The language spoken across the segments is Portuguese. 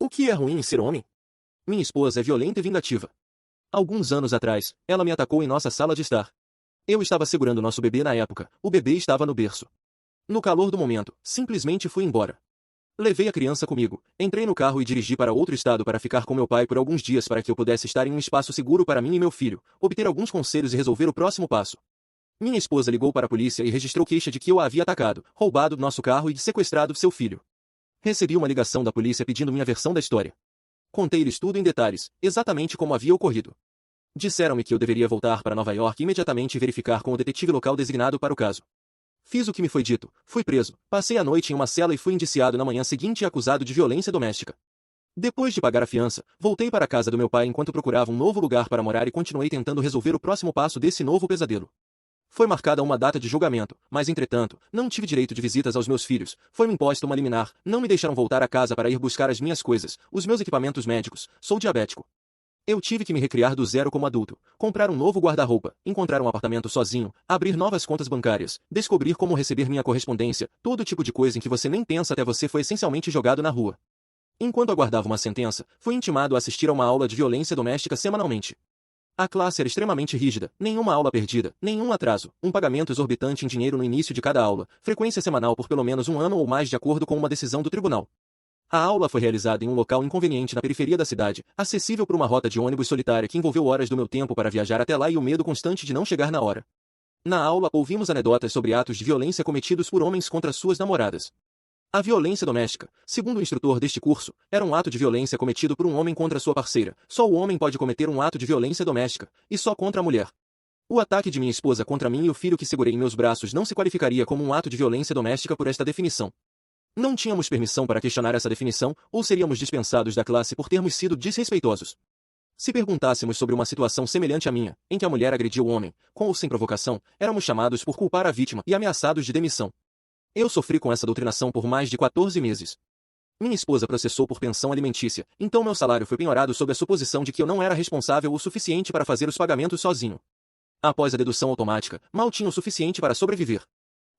O que é ruim em ser homem? Minha esposa é violenta e vingativa. Alguns anos atrás, ela me atacou em nossa sala de estar. Eu estava segurando nosso bebê na época, o bebê estava no berço. No calor do momento, simplesmente fui embora. Levei a criança comigo, entrei no carro e dirigi para outro estado para ficar com meu pai por alguns dias para que eu pudesse estar em um espaço seguro para mim e meu filho, obter alguns conselhos e resolver o próximo passo. Minha esposa ligou para a polícia e registrou queixa de que eu a havia atacado, roubado nosso carro e sequestrado seu filho. Recebi uma ligação da polícia pedindo minha versão da história. Contei-lhes tudo em detalhes, exatamente como havia ocorrido. Disseram-me que eu deveria voltar para Nova York imediatamente e verificar com o detetive local designado para o caso. Fiz o que me foi dito, fui preso, passei a noite em uma cela e fui indiciado na manhã seguinte e acusado de violência doméstica. Depois de pagar a fiança, voltei para a casa do meu pai enquanto procurava um novo lugar para morar e continuei tentando resolver o próximo passo desse novo pesadelo. Foi marcada uma data de julgamento, mas entretanto, não tive direito de visitas aos meus filhos, foi-me imposta uma liminar, não me deixaram voltar a casa para ir buscar as minhas coisas, os meus equipamentos médicos, sou diabético. Eu tive que me recriar do zero como adulto, comprar um novo guarda-roupa, encontrar um apartamento sozinho, abrir novas contas bancárias, descobrir como receber minha correspondência, todo tipo de coisa em que você nem pensa até você foi essencialmente jogado na rua. Enquanto aguardava uma sentença, fui intimado a assistir a uma aula de violência doméstica semanalmente. A classe era extremamente rígida, nenhuma aula perdida, nenhum atraso, um pagamento exorbitante em dinheiro no início de cada aula, frequência semanal por pelo menos um ano ou mais de acordo com uma decisão do tribunal. A aula foi realizada em um local inconveniente na periferia da cidade, acessível por uma rota de ônibus solitária que envolveu horas do meu tempo para viajar até lá e o medo constante de não chegar na hora. Na aula, ouvimos anedotas sobre atos de violência cometidos por homens contra suas namoradas. A violência doméstica, segundo o instrutor deste curso, era um ato de violência cometido por um homem contra sua parceira. Só o homem pode cometer um ato de violência doméstica, e só contra a mulher. O ataque de minha esposa contra mim e o filho que segurei em meus braços não se qualificaria como um ato de violência doméstica por esta definição. Não tínhamos permissão para questionar essa definição, ou seríamos dispensados da classe por termos sido desrespeitosos. Se perguntássemos sobre uma situação semelhante à minha, em que a mulher agrediu o homem, com ou sem provocação, éramos chamados por culpar a vítima e ameaçados de demissão. Eu sofri com essa doutrinação por mais de 14 meses. Minha esposa processou por pensão alimentícia, então meu salário foi penhorado sob a suposição de que eu não era responsável o suficiente para fazer os pagamentos sozinho. Após a dedução automática, mal tinha o suficiente para sobreviver.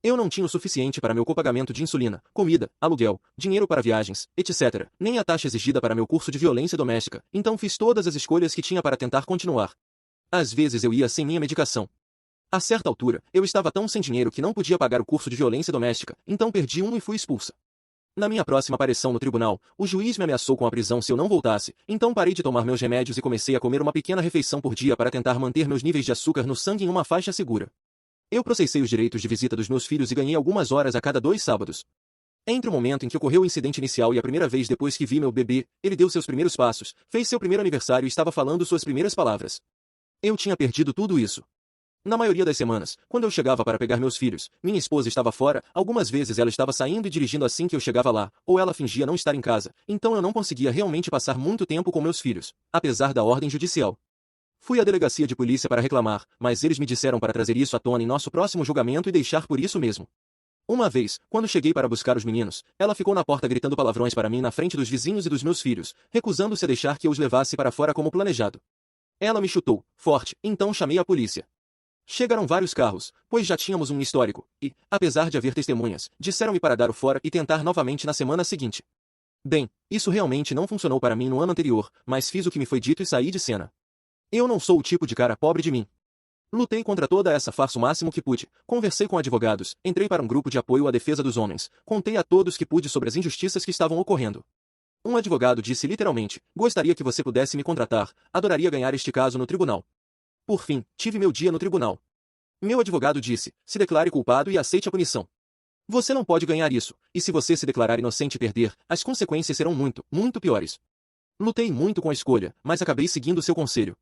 Eu não tinha o suficiente para meu copagamento de insulina, comida, aluguel, dinheiro para viagens, etc., nem a taxa exigida para meu curso de violência doméstica, então fiz todas as escolhas que tinha para tentar continuar. Às vezes eu ia sem minha medicação. A certa altura, eu estava tão sem dinheiro que não podia pagar o curso de violência doméstica, então perdi um e fui expulsa. Na minha próxima aparição no tribunal, o juiz me ameaçou com a prisão se eu não voltasse, então parei de tomar meus remédios e comecei a comer uma pequena refeição por dia para tentar manter meus níveis de açúcar no sangue em uma faixa segura. Eu processei os direitos de visita dos meus filhos e ganhei algumas horas a cada 2 sábados. Entre o momento em que ocorreu o incidente inicial e a primeira vez depois que vi meu bebê, ele deu seus primeiros passos, fez seu primeiro aniversário e estava falando suas primeiras palavras. Eu tinha perdido tudo isso. Na maioria das semanas, quando eu chegava para pegar meus filhos, minha esposa estava fora, algumas vezes ela estava saindo e dirigindo assim que eu chegava lá, ou ela fingia não estar em casa, então eu não conseguia realmente passar muito tempo com meus filhos, apesar da ordem judicial. Fui à delegacia de polícia para reclamar, mas eles me disseram para trazer isso à tona em nosso próximo julgamento e deixar por isso mesmo. Uma vez, quando cheguei para buscar os meninos, ela ficou na porta gritando palavrões para mim na frente dos vizinhos e dos meus filhos, recusando-se a deixar que eu os levasse para fora como planejado. Ela me chutou, forte, então chamei a polícia. Chegaram vários carros, pois já tínhamos um histórico, e, apesar de haver testemunhas, disseram-me para dar o fora e tentar novamente na semana seguinte. Bem, isso realmente não funcionou para mim no ano anterior, mas fiz o que me foi dito e saí de cena. Eu não sou o tipo de cara pobre de mim. Lutei contra toda essa farsa o máximo que pude, conversei com advogados, entrei para um grupo de apoio à defesa dos homens, contei a todos que pude sobre as injustiças que estavam ocorrendo. Um advogado disse literalmente, gostaria que você pudesse me contratar, adoraria ganhar este caso no tribunal. Por fim, tive meu dia no tribunal. Meu advogado disse, se declare culpado e aceite a punição. Você não pode ganhar isso, e se você se declarar inocente e perder, as consequências serão muito, muito piores. Lutei muito com a escolha, mas acabei seguindo seu conselho.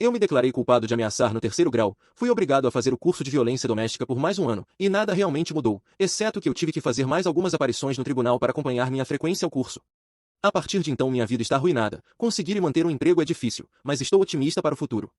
Eu me declarei culpado de ameaçar no 3º grau, fui obrigado a fazer o curso de violência doméstica por mais um ano, e nada realmente mudou, exceto que eu tive que fazer mais algumas aparições no tribunal para acompanhar minha frequência ao curso. A partir de então minha vida está arruinada, conseguir e manter um emprego é difícil, mas estou otimista para o futuro.